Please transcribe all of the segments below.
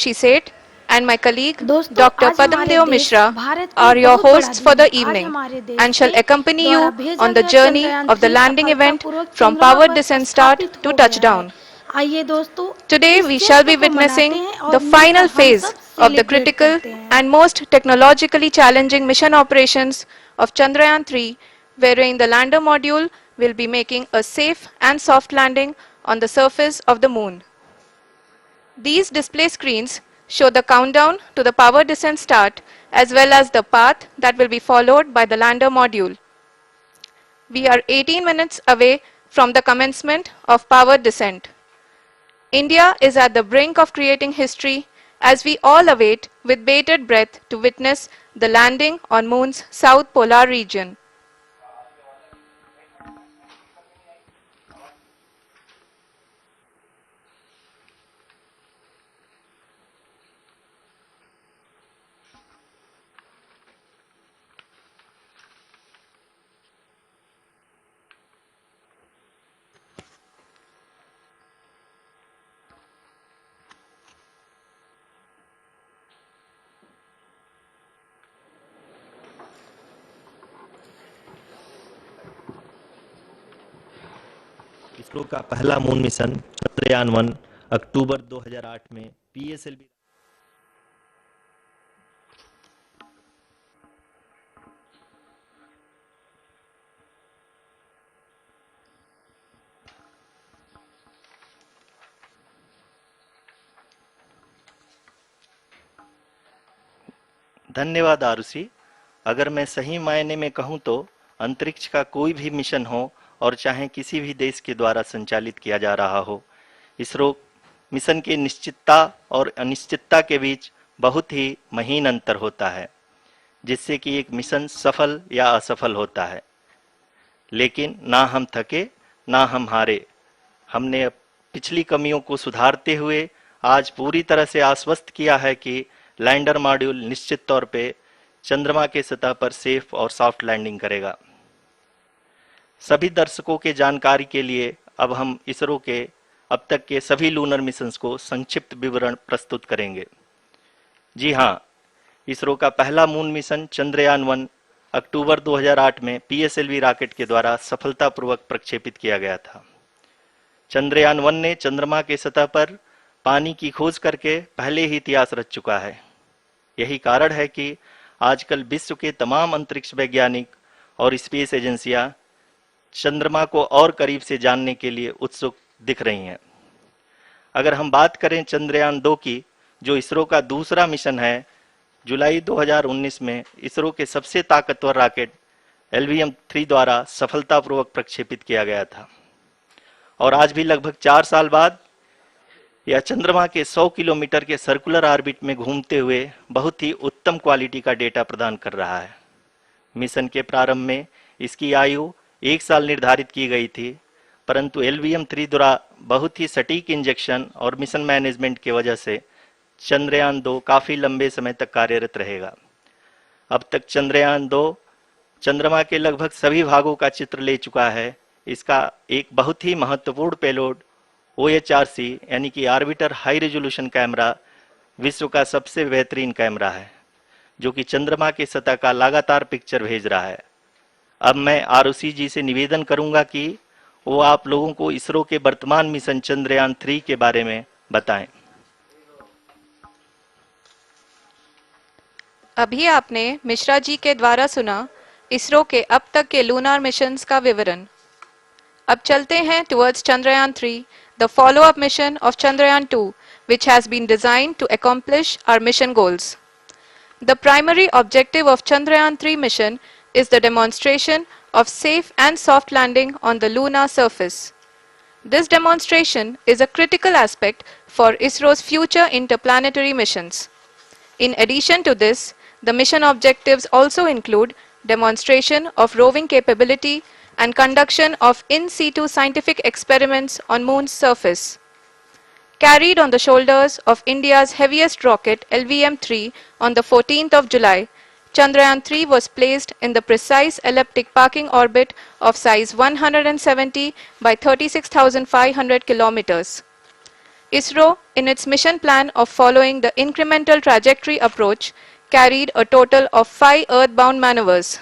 She said, and my colleague दोस्तों Dr. आज हमारे Padamdeo देश Mishra भारत की are your बहुत बड़ा hosts for दिन है। the आज evening हमारे देश and shall के accompany द्वारा you भेजा on the गया journey Chandrayaan of the 3 landing event सफलतापूर्वक from चंद्रमा power पर descent start स्थापित to हो गया है। touchdown. आइए दोस्तों Today इस we shall जश्न be को मनाते witnessing हैं the और मिलकर final हम phase सब of the सेलिब्रेट critical करते हैं। and most technologically challenging mission operations of Chandrayaan 3, wherein the lander module will be making a safe and soft landing on the surface of the moon. These display screens show the countdown to the power descent start as well as the path that will be followed by the lander module. We are 18 minutes away from the commencement of power descent. India is at the brink of creating history as we all await with bated breath to witness the landing on Moon's south polar region. ISRO का पहला moon mission Chandrayaan 1 अक्टूबर 2008 में PSLV धन्यवाद आरुषि। अगर मैं सही मायने में कहूं तो अंतरिक्ष का कोई भी मिशन हो और चाहे किसी भी देश के द्वारा संचालित किया जा रहा हो, इसरो मिशन की निश्चितता और अनिश्चितता के बीच बहुत ही महीन अंतर होता है, जिससे कि एक मिशन सफल या असफल होता है। लेकिन ना हम थके ना हम हारे। हमने पिछली कमियों को सुधारते हुए आज पूरी तरह से आश्वस्त किया है कि लैंडर मॉड्यूल निश्चित तौर पे चंद्रमा के सतह पर सेफ और सॉफ्ट लैंडिंग करेगा। सभी दर्शकों के जानकारी के लिए अब हम इसरो के अब तक के सभी लूनर मिशंस को संक्षिप्त विवरण प्रस्तुत करेंगे। जी हाँ, इसरो का पहला मून मिशन चंद्रयान 1 अक्टूबर 2008 में पीएसएलवी रॉकेट के द्वारा सफलतापूर्वक प्रक्षेपित किया गया था। चंद्रयान 1 ने चंद्रमा के सतह पर पानी की खोज करके पहले ही इतिहास रच चुका है। यही कारण है कि आजकल विश्व के तमाम अंतरिक्ष वैज्ञानिक और स्पेस एजेंसियां चंद्रमा को और करीब से जानने के लिए उत्सुक दिख रही हैं। अगर हम बात करें चंद्रयान 2 की, जो इसरो का दूसरा मिशन है, जुलाई 2019 में इसरो के सबसे ताकतवर रॉकेट LVM-3 द्वारा सफलतापूर्वक प्रक्षेपित किया गया था और आज भी लगभग 4 साल बाद यह चंद्रमा के 100 किलोमीटर के सर्कुलर ऑर्बिट में घूमते हुए बहुत ही उत्तम क्वालिटी का डेटा प्रदान कर रहा है। मिशन के प्रारंभ में इसकी आयु 1 साल निर्धारित की गई थी, परंतु LVM-3 द्वारा बहुत ही सटीक इंजेक्शन और मिशन मैनेजमेंट की वजह से चंद्रयान 2 काफी लंबे समय तक कार्यरत रहेगा। अब तक चंद्रयान 2 चंद्रमा के लगभग सभी भागों का चित्र ले चुका है। इसका एक बहुत ही महत्वपूर्ण पेलोड OHRC यानी कि ऑर्बिटर हाई रेजोल्यूशन कैमरा विश्व का सबसे बेहतरीन कैमरा है, जो कि चंद्रमा के सतह का लगातार पिक्चर भेज रहा है। अब मैं आरुषि जी से निवेदन करूंगा कि वो आप लोगों को इसरो के वर्तमान मिशन चंद्रयान 3 के बारे में बताएं। अभी आपने मिश्रा जी के द्वारा सुना इसरो के अब तक के लूनार मिशंस का विवरण। अब चलते हैं towards Chandrayaan 3, the follow-up mission of Chandrayaan 2, which has been designed to accomplish our mission goals. The primary objective of Chandrayaan 3 mission is the demonstration of safe and soft landing on the lunar surface. This demonstration is a critical aspect for ISRO's future interplanetary missions. In addition to this, the mission objectives also include demonstration of roving capability and conduction of in situ scientific experiments on Moon's surface. Carried on the shoulders of India's heaviest rocket LVM-3 on the 14th of July, Chandrayaan 3 was placed in the precise elliptic parking orbit of size 170 by 36,500 kilometers. ISRO, in its mission plan of following the incremental trajectory approach, carried a total of 5 earthbound maneuvers.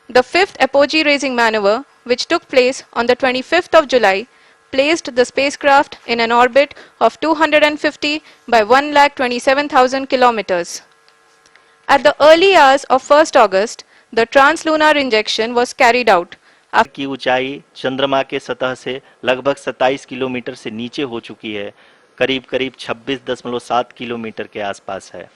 The fifth apogee raising maneuver, which took place on the 25th of July, placed the spacecraft in an orbit of 250 by 1,27,000 kilometers. At the early hours of 1st August, the translunar injection was carried out. की ऊंचाई चंद्रमा के सतह से लगभग 27 kilometre से नीचे हो चुकी है, करीब करीब 26.7 किलोमीटर के आसपास है.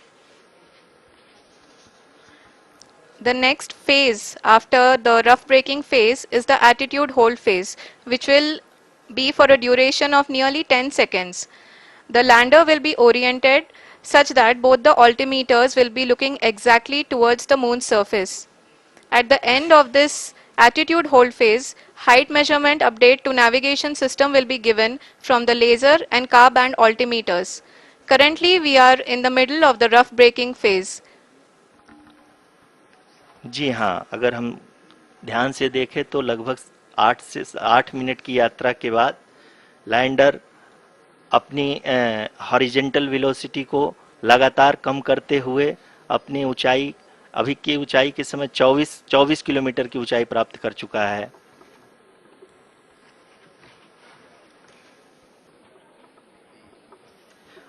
The next phase after the rough braking phase is the attitude hold phase, which will be for a duration of nearly 10 seconds. The lander will be oriented such that both the altimeters will be looking exactly towards the moon's surface. At the end of this attitude hold phase, height measurement update to navigation system will be given from the laser and car band altimeters. Currently, we are in the middle of the rough braking phase. जी हाँ, अगर हम ध्यान से देखें तो लगभग 8 minute की यात्रा के बाद लैंडर अपनी हॉरिजेंटल वेलोसिटी को लगातार कम करते हुए अपनी ऊंचाई, अभी की ऊंचाई के समय 24 किलोमीटर की ऊंचाई प्राप्त कर चुका है.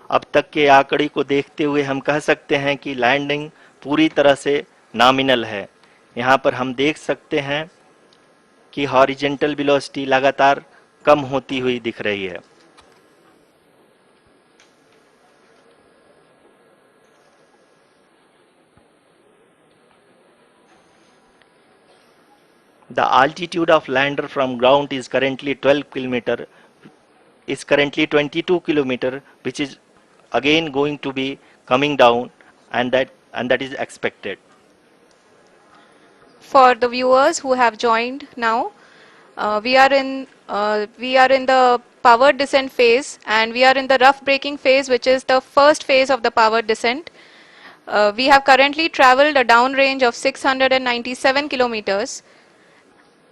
अब तक के आंकड़े को देखते हुए हम कह सकते हैं कि लैंडिंग पूरी तरह से नॉमिनल है. यहाँ पर हम देख सकते हैं कि हॉरिजेंटल वेलोसिटी लगातार कम होती हुई दिख रही है. The altitude of lander from ground is currently 22 kilometer, which is again going to be coming down, and that is expected. For the viewers who have joined now, we are in the powered descent phase, and we are in the rough braking phase, which is the first phase of the powered descent. We have currently traveled a downrange of 697 kilometers,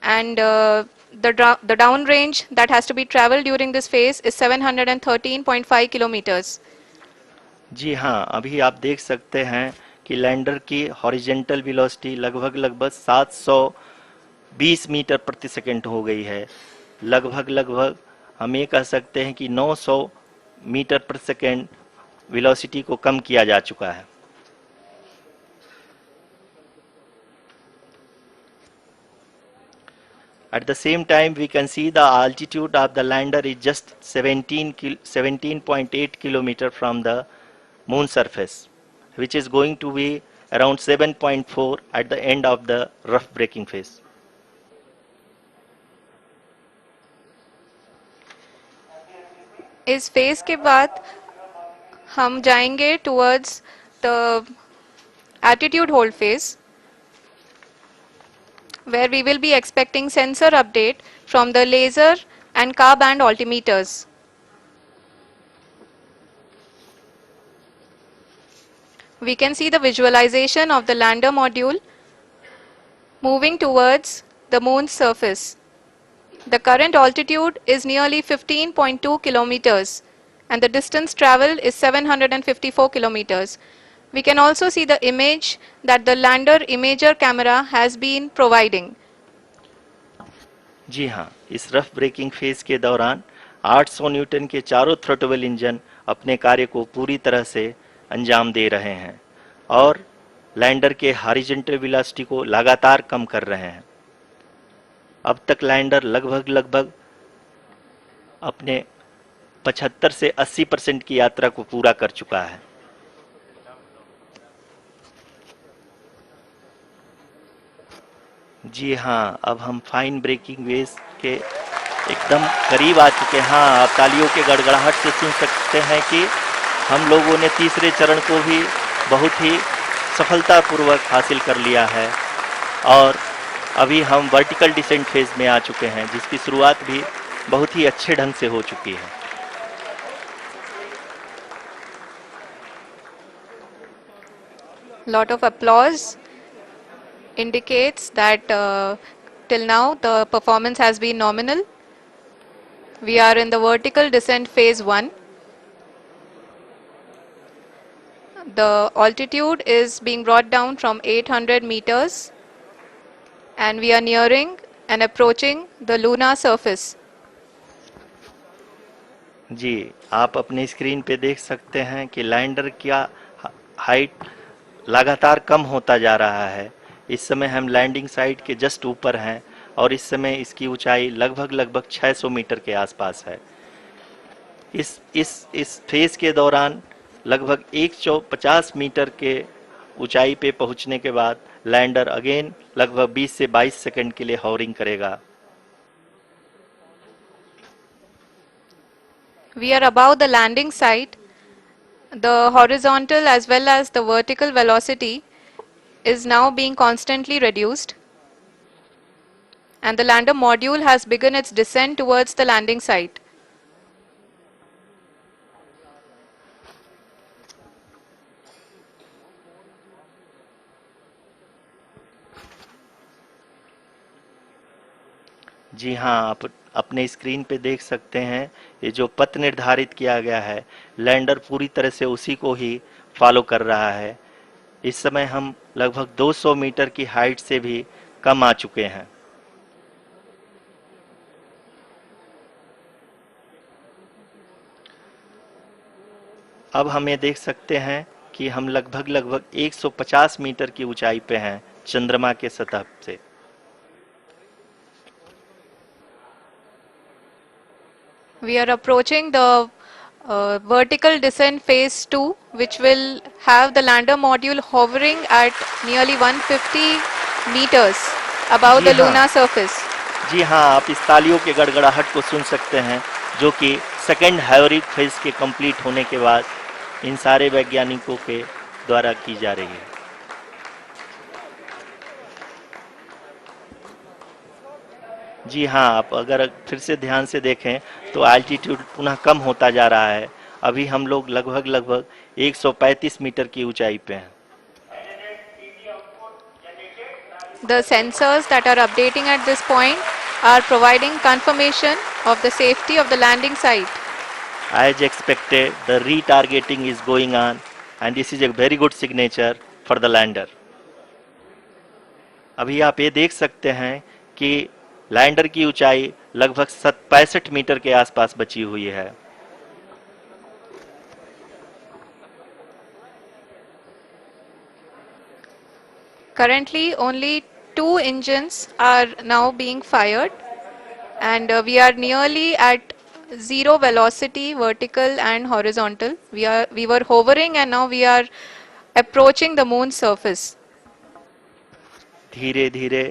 and the downrange that has to be traveled during this phase is 713.5 kilometers. जी हाँ, अभी आप देख सकते हैं कि lander की horizontal velocity लगभग 720 metre प्रति सेकंड हो गई है. लगभग हम ये कह सकते हैं कि 900 मीटर प्रति सेकंड वेलोसिटी को कम किया जा चुका है. At the same time, we can see the altitude of the lander is just 17.8 kilometer from the moon surface, which is going to be around 7.4 at the end of the rough braking phase. इस phase के बाद हम जाएंगे towards the attitude hold phase, where we will be expecting sensor update from the laser and car band altimeters. We can see the visualization of the lander module moving towards the moon's surface. The current altitude is nearly 15.2 kilometers, and the distance traveled is 754 kilometers. We can also see the image that the lander imager camera has been providing. जी हाँ, इस rough breaking phase के दौरान 800 Newton के चारों throttle engine अपने कार्य को पूरी तरह से अंजाम दे रहे हैं और लैंडर के हॉरिजॉन्टल वेलोसिटी को लगातार कम कर रहे हैं. अब तक लैंडर लगभग अपने 75 से 80% की यात्रा को पूरा कर चुका है. जी हाँ, अब हम फाइन ब्रेकिंग वेज के एकदम करीब आ चुके हैं. हाँ, आप तालियों के गड़गड़ाहट से सुन सकते हैं कि हम लोगों ने तीसरे चरण को भी बहुत ही सफलतापूर्वक हासिल कर लिया है और अभी हम वर्टिकल डिसेंट फेज में आ चुके हैं, जिसकी शुरुआत भी बहुत ही अच्छे ढंग से हो चुकी है. Lot of applause indicates that till now the performance has been nominal. We are in the vertical descent phase 1. The altitude is being brought down from 800 meters and we are nearing and approaching the lunar surface. जी, आप अपने screen पे देख सकते हैं कि lander का height लगातार कम होता जा रहा है। इस समय हम लैंडिंग साइट के जस्ट ऊपर हैं और इस समय इसकी ऊंचाई लगभग 600 मीटर के आसपास है। इस फेज के दौरान लगभग 150 मीटर के ऊंचाई पे पहुंचने के बाद लैंडर अगेन लगभग 20 से 22 सेकंड के लिए हॉवरिंग करेगा। We are above the landing site. The horizontal as well as the vertical velocity is now being constantly reduced. And the lander module has begun its descent towards the landing site. जी हाँ, आप अपने screen पे देख सकते हैं ये जो पथ निर्धारित किया गया है, लैंडर पूरी तरह से उसी को ही फॉलो कर रहा है। इस समय हम लगभग 200 मीटर की हाइट से भी कम आ चुके हैं। अब हम ये देख सकते हैं कि हम लगभग 150 मीटर की ऊंचाई पे हैं चंद्रमा के सतह से। We are approaching the vertical descent phase 2, which will have the lander module hovering at nearly 150 meters above the जी हाँ। lunar surface. जी हाँ, आप इस तालियों के गड़गड़ाहट को सुन सकते हैं जो कि सेकेंड हाइवरिक फेज के कंप्लीट होने के बाद इन सारे वैज्ञानिकों के द्वारा की जा रही है। जी हाँ, आप अगर फिर से ध्यान से देखें तो एल्टीट्यूड पुनः कम होता जा रहा है। अभी हम लोग लगभग 135 मीटर की ऊंचाई पे हैं। The sensors that are updating at this point are providing confirmation of the safety of the landing site. As expected, the retargeting is going on and this is a very good signature for the lander. अभी आप ये देख सकते हैं कि lander की ऊंचाई लगभग 65 मीटर के आसपास बची हुई है। Currently, only 2 engines are now being fired, and we are nearly at zero velocity, vertical and horizontal. We were hovering, and now we are approaching the moon's surface. धीरे धीरे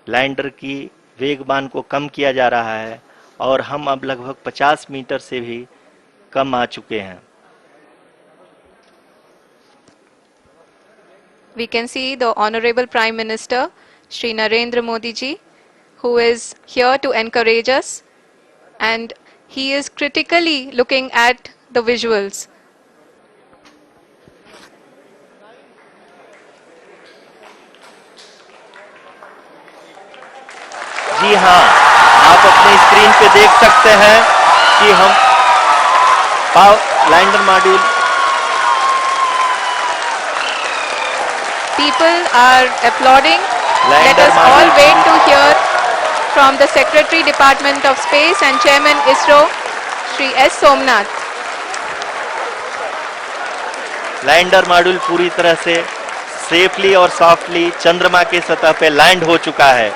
लैंडर की वेगमान को कम किया जा रहा है और हम अब लगभग 50 मीटर से भी कम आ चुके हैं। We can see the Honorable Prime Minister, Shri Narendra Modi ji, who is here to encourage us, and he is critically looking at the visuals. जी हाँ, आप अपने स्क्रीन पे देख सकते हैं कि हम lander module People are applauding. Let Lander us all module. wait to hear from the Secretary Department of Space and Chairman ISRO, Shri S. Somnath. Lander module पूरी तरह से सेफली और सॉफ्टली चंद्रमा के सतह पे लैंड हो चुका है।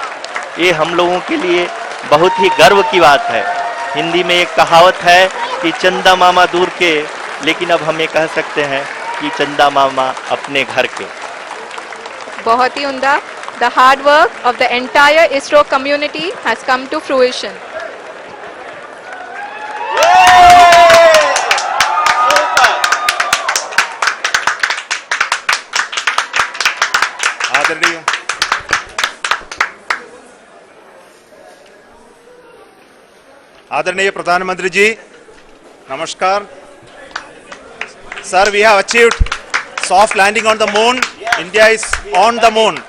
ये हम लोगों के लिए बहुत ही गर्व की बात है। हिंदी में एक कहावत है कि चंदा मामा दूर के, लेकिन अब हम ये कह सकते हैं कि चंदा मामा अपने घर के। बहुत ही उम्दा. The hard work of the entire ISRO community has come to fruition. आदरणीय प्रधानमंत्री जी, नमस्कार. Sir, we have achieved soft landing on the moon. India is on the moon.